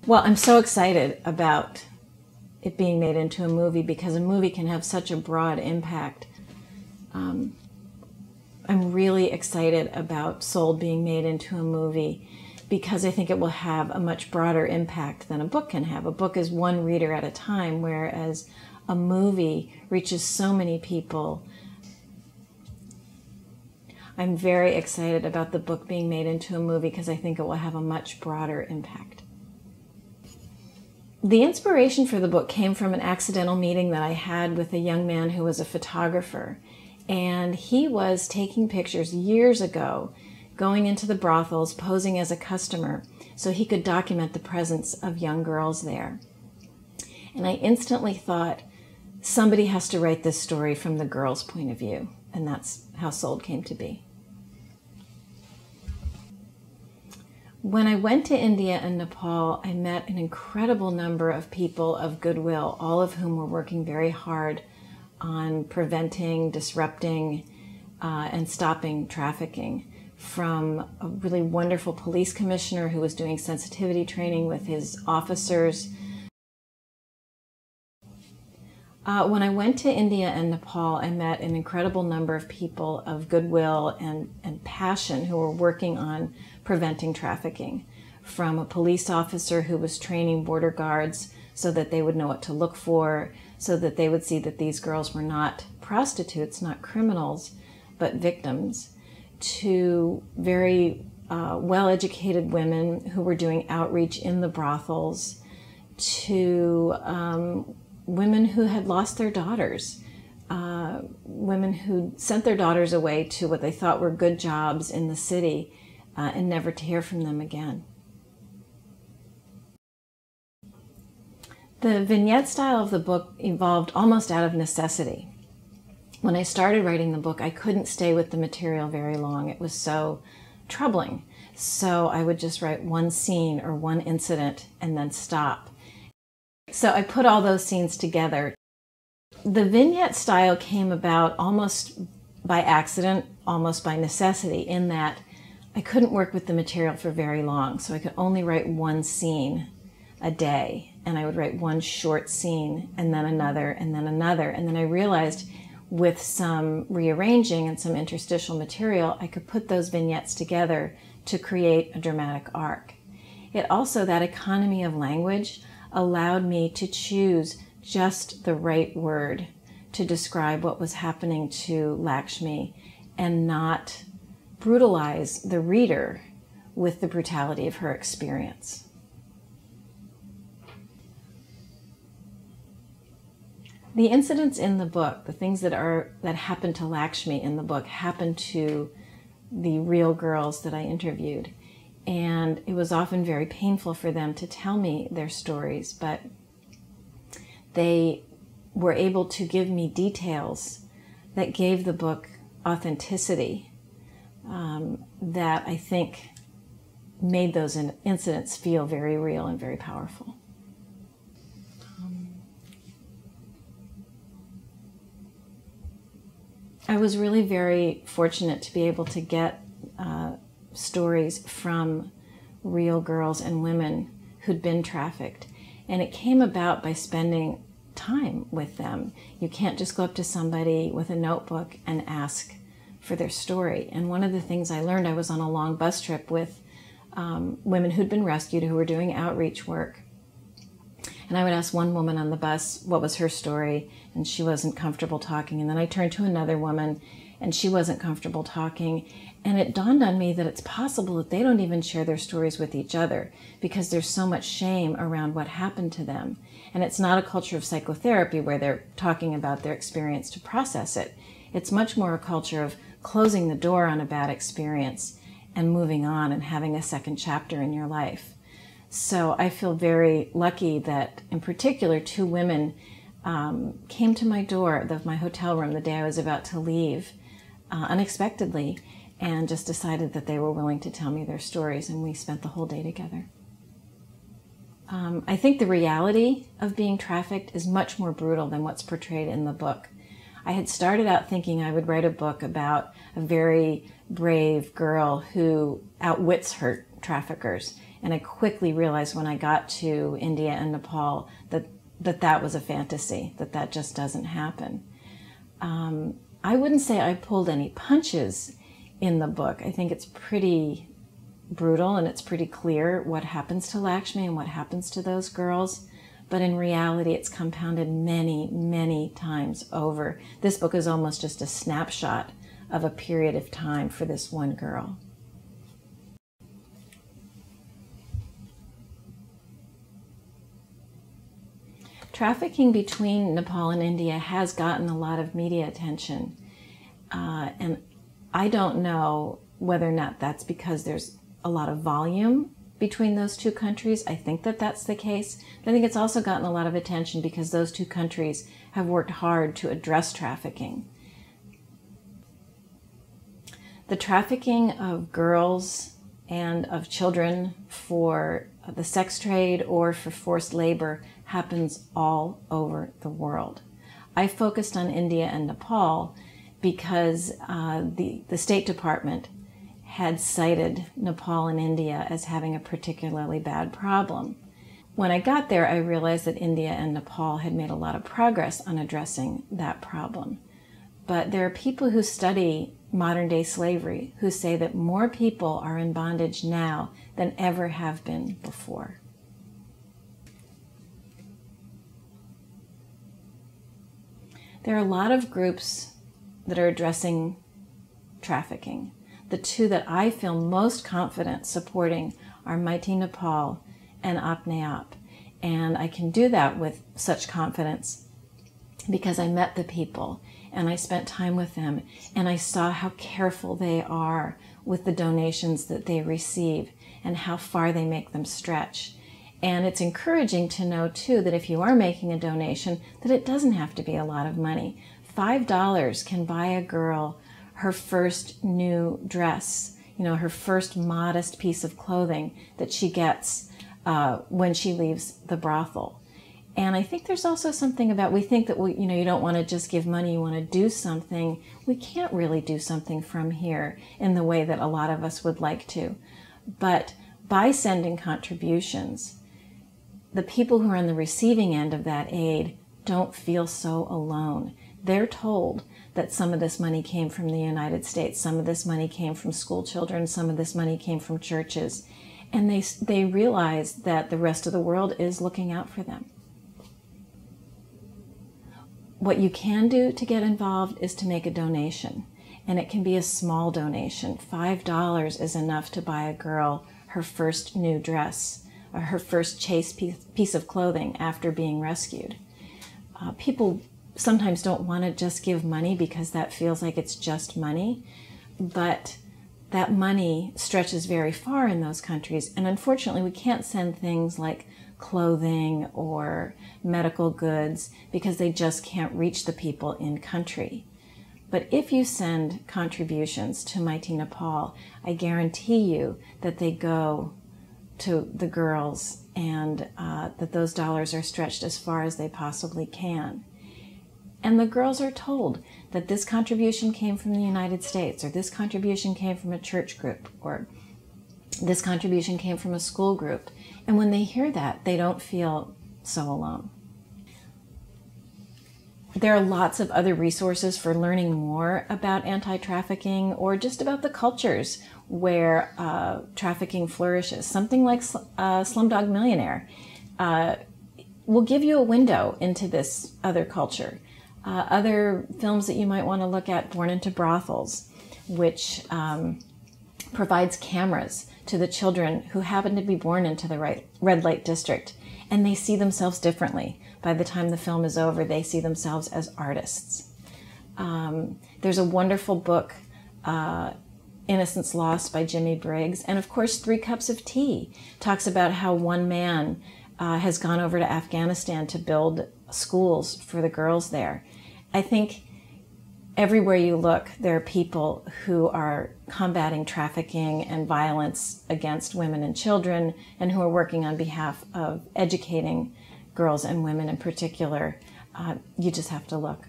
Well, I'm so excited about it being made into a movie because a movie can have such a broad impact. I'm really excited about Seoul being made into a movie because I think it will have a much broader impact than a book can have. A book is one reader at a time, whereas a movie reaches so many people. I'm very excited about the book being made into a movie because I think it will have a much broader impact. The inspiration for the book came from an accidental meeting that I had with a young man who was a photographer. And he was taking pictures years ago, going into the brothels, posing as a customer, so he could document the presence of young girls there. And I instantly thought, somebody has to write this story from the girl's point of view. And that's how Seoul came to be. When I went to India and Nepal, I met an incredible number of people of goodwill, all of whom were working very hard on preventing, disrupting, and stopping trafficking. From a really wonderful police commissioner who was doing sensitivity training with his officers. When I went to India and Nepal, I met an incredible number of people of goodwill and passion who were working on preventing trafficking. From a police officer who was training border guards so that they would know what to look for, so that they would see that these girls were not prostitutes, not criminals, but victims, to very well-educated women who were doing outreach in the brothels, to women who had lost their daughters, women who sent their daughters away to what they thought were good jobs in the city and never to hear from them again. The vignette style of the book evolved almost out of necessity. When I started writing the book, I couldn't stay with the material very long. It was so troubling. So I would just write one scene or one incident and then stop. So I put all those scenes together. The vignette style came about almost by accident, almost by necessity, in that I couldn't work with the material for very long. So I could only write one scene a day. And I would write one short scene and then another and then another. And then I realized with some rearranging and some interstitial material, I could put those vignettes together to create a dramatic arc. It also, that economy of language allowed me to choose just the right word to describe what was happening to Lakshmi and not brutalize the reader with the brutality of her experience. The incidents in the book, the things that happened to Lakshmi in the book, happened to the real girls that I interviewed. And it was often very painful for them to tell me their stories, but they were able to give me details that gave the book authenticity, that I think made those incidents feel very real and very powerful. I was really very fortunate to be able to get stories from real girls and women who'd been trafficked. And it came about by spending time with them. You can't just go up to somebody with a notebook and ask for their story. And one of the things I learned, I was on a long bus trip with women who'd been rescued who were doing outreach work. And I would ask one woman on the bus what was her story, and she wasn't comfortable talking. And then I turned to another woman, and she wasn't comfortable talking. And it dawned on me that it's possible that they don't even share their stories with each other because there's so much shame around what happened to them. And it's not a culture of psychotherapy where they're talking about their experience to process it. It's much more a culture of closing the door on a bad experience and moving on and having a second chapter in your life. So I feel very lucky that, in particular, two women came to my door of my hotel room the day I was about to leave unexpectedly and just decided that they were willing to tell me their stories, and we spent the whole day together. I think the reality of being trafficked is much more brutal than what's portrayed in the book. I had started out thinking I would write a book about a very brave girl who outwits her traffickers. And I quickly realized when I got to India and Nepal that was a fantasy, that just doesn't happen. I wouldn't say I pulled any punches in the book. I think it's pretty brutal and it's pretty clear what happens to Lakshmi and what happens to those girls. But in reality, it's compounded many, many times over. This book is almost just a snapshot of a period of time for this one girl. Trafficking between Nepal and India has gotten a lot of media attention. And I don't know whether or not that's because there's a lot of volume between those two countries. I think that that's the case. But I think it's also gotten a lot of attention because those two countries have worked hard to address trafficking. The trafficking of girls and of children for the sex trade or for forced labor happens all over the world. I focused on India and Nepal because the State Department had cited Nepal and India as having a particularly bad problem. When I got there, I realized that India and Nepal had made a lot of progress on addressing that problem. But there are people who study modern-day slavery who say that more people are in bondage now than ever have been before. There are a lot of groups that are addressing trafficking. The two that I feel most confident supporting are Mighty Nepal and Apne Aap. And I can do that with such confidence because I met the people and I spent time with them and I saw how careful they are with the donations that they receive and how far they make them stretch. And it's encouraging to know too that if you are making a donation, that it doesn't have to be a lot of money. $5 can buy a girl her first new dress, her first modest piece of clothing that she gets when she leaves the brothel. And I think there's also something about, we think that you don't want to just give money, you want to do something. We can't really do something from here in the way that a lot of us would like to. But by sending contributions, the people who are on the receiving end of that aid don't feel so alone. They're told that some of this money came from the United States, some of this money came from school children, some of this money came from churches, and they realize that the rest of the world is looking out for them. What you can do to get involved is to make a donation, and it can be a small donation. $5 is enough to buy a girl her first new dress, or her first chaste piece of clothing after being rescued. People sometimes don't want to just give money because that feels like it's just money, but that money stretches very far in those countries, and unfortunately we can't send things like clothing or medical goods because they just can't reach the people in country. But if you send contributions to Mighty Nepal, I guarantee you that they go to the girls and that those dollars are stretched as far as they possibly can. And the girls are told that this contribution came from the United States, or this contribution came from a church group, or this contribution came from a school group. And when they hear that, they don't feel so alone. There are lots of other resources for learning more about anti-trafficking or just about the cultures where trafficking flourishes. Something like Slumdog Millionaire will give you a window into this other culture. Other films that you might want to look at, Born into Brothels, which provides cameras to the children who happen to be born into the red light district, and they see themselves differently. By the time the film is over, they see themselves as artists. There's a wonderful book, Innocence Lost by Jimmy Briggs, and of course 3 Cups of Tea talks about how one man has gone over to Afghanistan to build schools for the girls there. I think everywhere you look, there are people who are combating trafficking and violence against women and children, and who are working on behalf of educating girls and women in particular. You just have to look.